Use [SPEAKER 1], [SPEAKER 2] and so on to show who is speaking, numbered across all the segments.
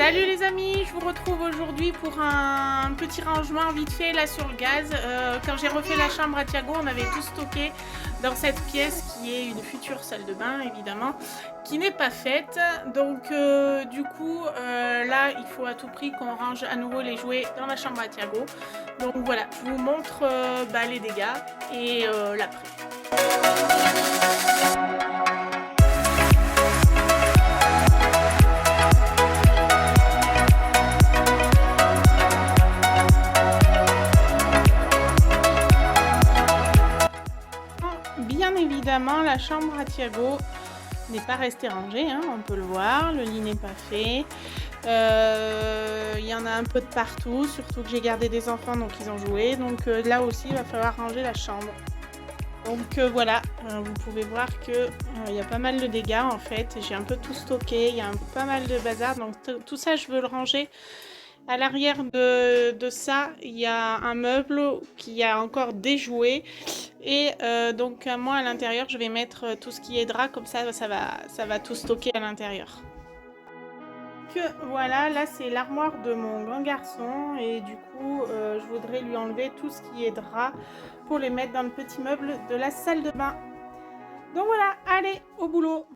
[SPEAKER 1] Salut les amis, je vous retrouve aujourd'hui pour un petit rangement vite fait là sur le gaz. Quand j'ai refait la chambre à Thiago, on avait tout stocké dans cette pièce qui est une future salle de bain évidemment, qui n'est pas faite. Donc du coup là il faut à tout prix qu'on range à nouveau les jouets dans la chambre à Thiago. Donc voilà, je vous montre les dégâts et l'après. Bien évidemment, la chambre à Thiago n'est pas restée rangée, hein, on peut le voir, le lit n'est pas fait. Il y en a un peu de partout, surtout que j'ai gardé des enfants donc ils ont joué. Donc là aussi il va falloir ranger la chambre. Donc voilà, vous pouvez voir que il y a pas mal de dégâts en fait. J'ai un peu tout stocké, il y a pas mal de bazar, donc tout ça je veux le ranger. À l'arrière de ça, il y a un meuble qui a encore des jouets. Et donc moi à l'intérieur, je vais mettre tout ce qui est drap, comme ça va tout stocker à l'intérieur. Voilà, là c'est l'armoire de mon grand garçon et du coup je voudrais lui enlever tout ce qui est drap pour les mettre dans le petit meuble de la salle de bain. Donc voilà, allez, au boulot!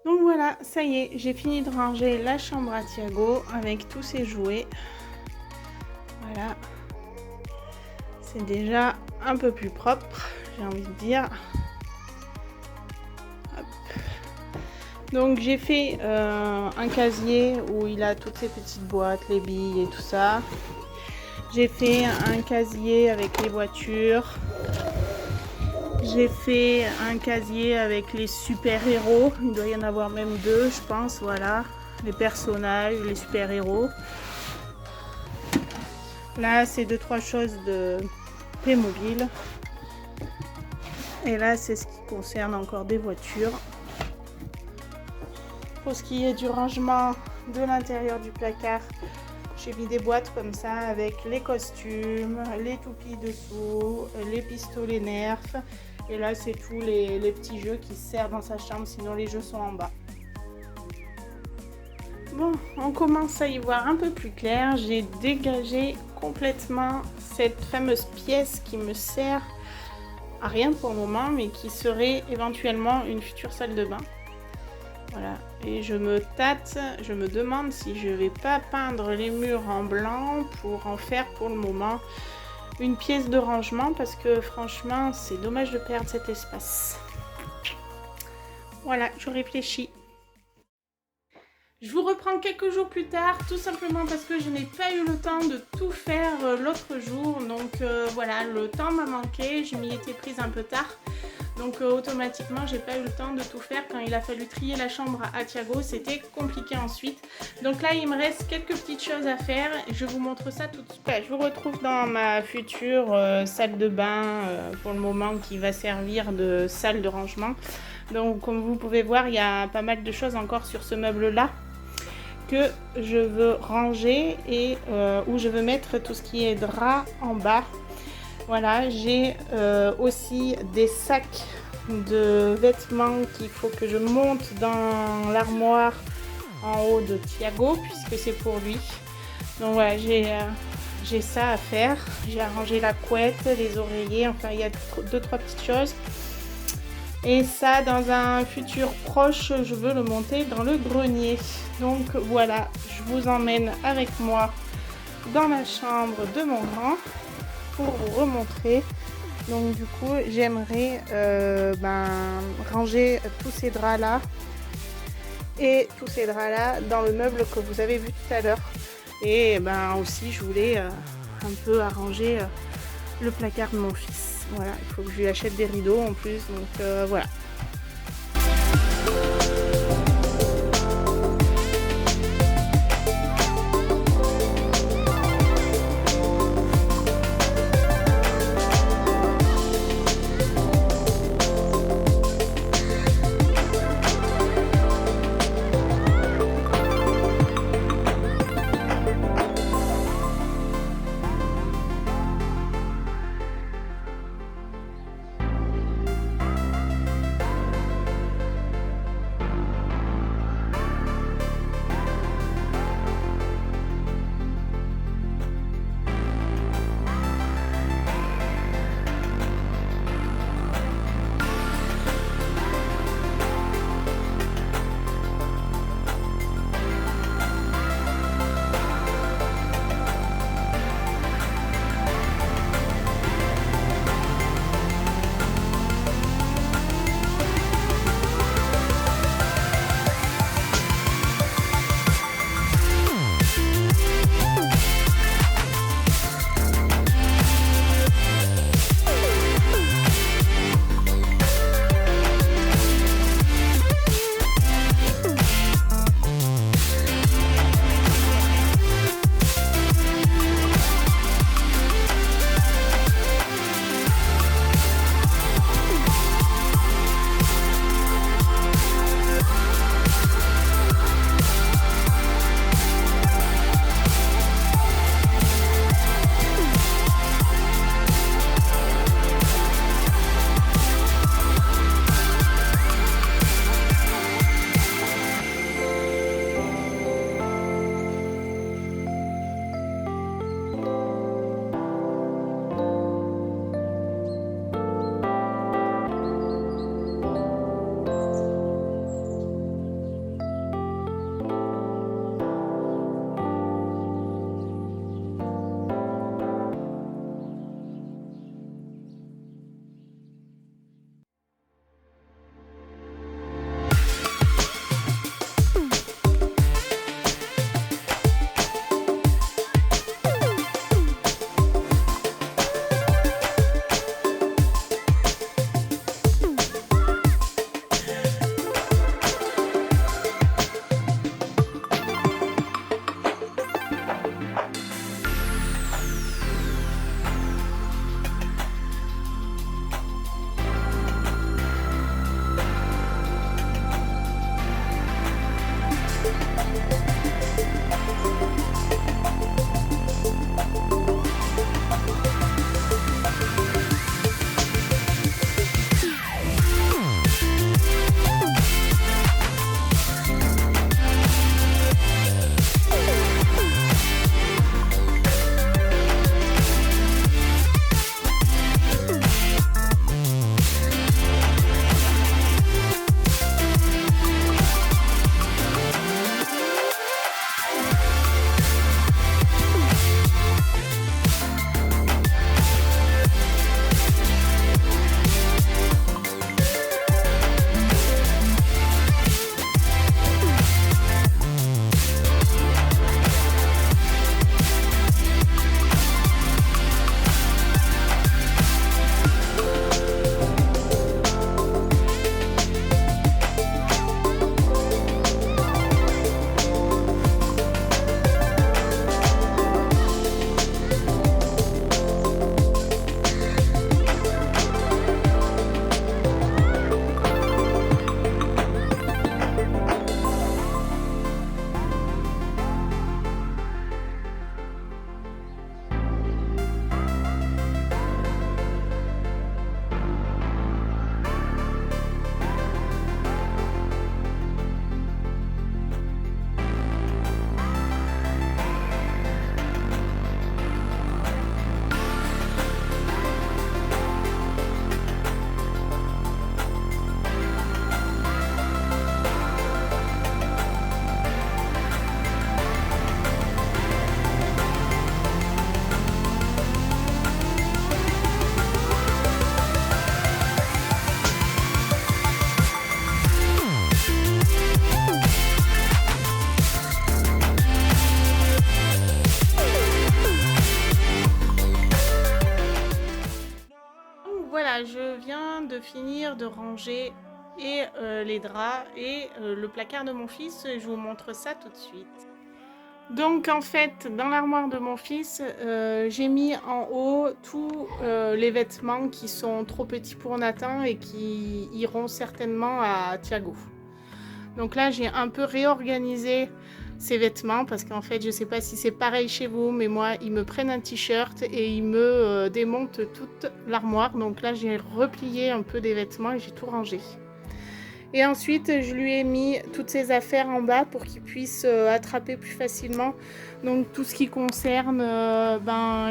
[SPEAKER 1] Donc voilà, ça y est, j'ai fini de ranger la chambre à Thiago avec tous ses jouets. Voilà. C'est déjà un peu plus propre, j'ai envie de dire. Hop. Donc j'ai fait un casier où il a toutes ses petites boîtes, les billes et tout ça. J'ai fait un casier avec les voitures. J'ai fait un casier avec les super-héros. Il doit y en avoir même deux, je pense. Voilà, les personnages, les super-héros. Là, c'est 2-3 choses de Playmobil. Et là, c'est ce qui concerne encore des voitures. Pour ce qui est du rangement de l'intérieur du placard, j'ai mis des boîtes comme ça avec les costumes, les toupies dessous, les pistolets Nerf. Et là, c'est tous les petits jeux qui servent dans sa chambre, sinon les jeux sont en bas. Bon, on commence à y voir un peu plus clair. J'ai dégagé complètement cette fameuse pièce qui me sert à rien pour le moment, mais qui serait éventuellement une future salle de bain. Voilà, et je me tâte, je me demande si je vais pas peindre les murs en blanc pour en faire pour le moment une pièce de rangement, parce que franchement c'est dommage de perdre cet espace. Voilà, je réfléchis. Je vous reprends quelques jours plus tard, tout simplement parce que je n'ai pas eu le temps de tout faire l'autre jour. Donc voilà, le temps m'a manqué, je m'y étais prise un peu tard. Donc automatiquement, j'ai pas eu le temps de tout faire. Quand il a fallu trier la chambre à Thiago, c'était compliqué ensuite. Donc là, il me reste quelques petites choses à faire. Je vous montre ça tout de suite. Je vous retrouve dans ma future salle de bain, pour le moment, qui va servir de salle de rangement. Donc comme vous pouvez voir, il y a pas mal de choses encore sur ce meuble-là que je veux ranger et où je veux mettre tout ce qui est drap en bas. Voilà, j'ai aussi des sacs de vêtements qu'il faut que je monte dans l'armoire en haut de Thiago, puisque c'est pour lui. Donc voilà, j'ai ça à faire. J'ai arrangé la couette, les oreillers, enfin il y a 2-3 petites choses. Et ça, dans un futur proche, je veux le monter dans le grenier. Donc voilà, je vous emmène avec moi dans la chambre de mon grand pour vous remontrer. Donc du coup, j'aimerais ranger tous ces draps là et tous ces draps là dans le meuble que vous avez vu tout à l'heure. Et aussi, je voulais un peu arranger le placard de mon fils. Voilà, il faut que je lui achète des rideaux en plus, donc voilà. de finir de ranger et les draps et le placard de mon fils. Et je vous montre ça tout de suite. Donc en fait, dans l'armoire de mon fils, j'ai mis en haut tous les vêtements qui sont trop petits pour Nathan et qui iront certainement à Thiago. Donc là, j'ai un peu réorganisé ces vêtements parce qu'en fait, je ne sais pas si c'est pareil chez vous, mais moi, ils me prennent un t-shirt et ils me démontent toute l'armoire. Donc là, j'ai replié un peu des vêtements et j'ai tout rangé. Et ensuite, je lui ai mis toutes ses affaires en bas pour qu'il puisse attraper plus facilement. Donc tout ce qui concerne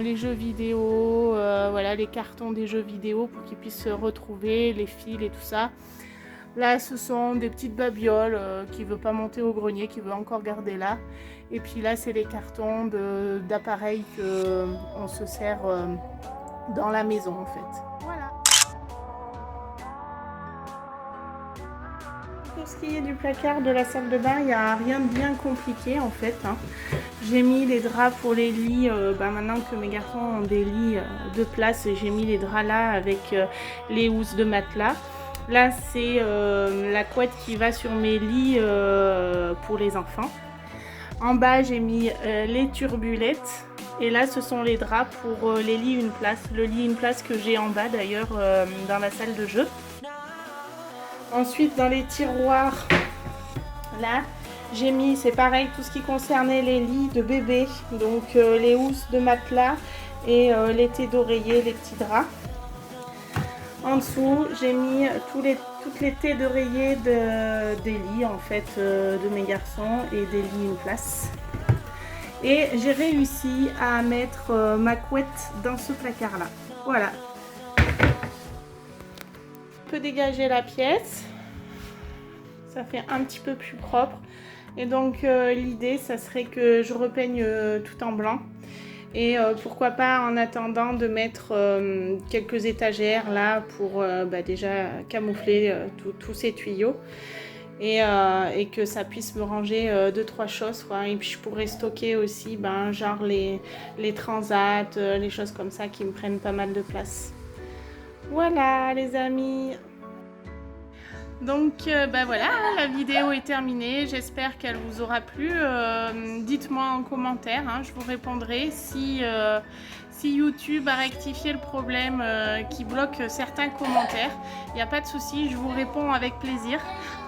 [SPEAKER 1] les jeux vidéo, voilà, les cartons des jeux vidéo pour qu'il puisse se retrouver, les fils et tout ça. Là, ce sont des petites babioles qui ne veut pas monter au grenier, qui veut encore garder là. Et puis là, c'est les cartons d'appareils qu'on se sert dans la maison en fait. Voilà. Pour ce qui est du placard de la salle de bain, il n'y a rien de bien compliqué en fait. J'ai mis les draps pour les lits, maintenant que mes garçons ont des lits de place, j'ai mis les draps là avec les housses de matelas. Là c'est la couette qui va sur mes lits pour les enfants. En bas j'ai mis les turbulettes. Et là ce sont les draps pour les lits une place. Le lit une place que j'ai en bas d'ailleurs dans la salle de jeu. Ensuite, dans les tiroirs, là, j'ai mis, c'est pareil, tout ce qui concernait les lits de bébé. Donc, les housses de matelas et les têtes d'oreiller, les petits draps. En dessous, j'ai mis toutes les têtes d'oreiller des lits, en fait, de mes garçons et des lits une place. Et j'ai réussi à mettre ma couette dans ce placard-là. Voilà. On peut dégager la pièce, ça fait un petit peu plus propre et donc l'idée ça serait que je repeigne tout en blanc et pourquoi pas en attendant de mettre quelques étagères là pour déjà camoufler tous ces tuyaux et que ça puisse me ranger 2-3 choses quoi. Et puis je pourrais stocker aussi genre les transats, les choses comme ça qui me prennent pas mal de place. Voilà les amis. Donc voilà, la vidéo est terminée, j'espère qu'elle vous aura plu. Dites-moi en commentaire, je vous répondrai si YouTube a rectifié le problème qui bloque certains commentaires. Il n'y a pas de souci, je vous réponds avec plaisir.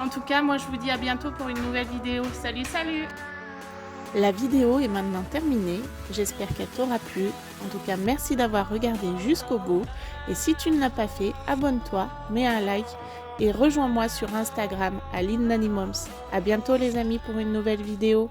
[SPEAKER 1] En tout cas, moi je vous dis à bientôt pour une nouvelle vidéo. Salut, salut!
[SPEAKER 2] La vidéo est maintenant terminée, j'espère qu'elle t'aura plu. En tout cas, merci d'avoir regardé jusqu'au bout. Et si tu ne l'as pas fait, abonne-toi, mets un like et rejoins-moi sur Instagram à LynNannyMoms. À bientôt les amis pour une nouvelle vidéo.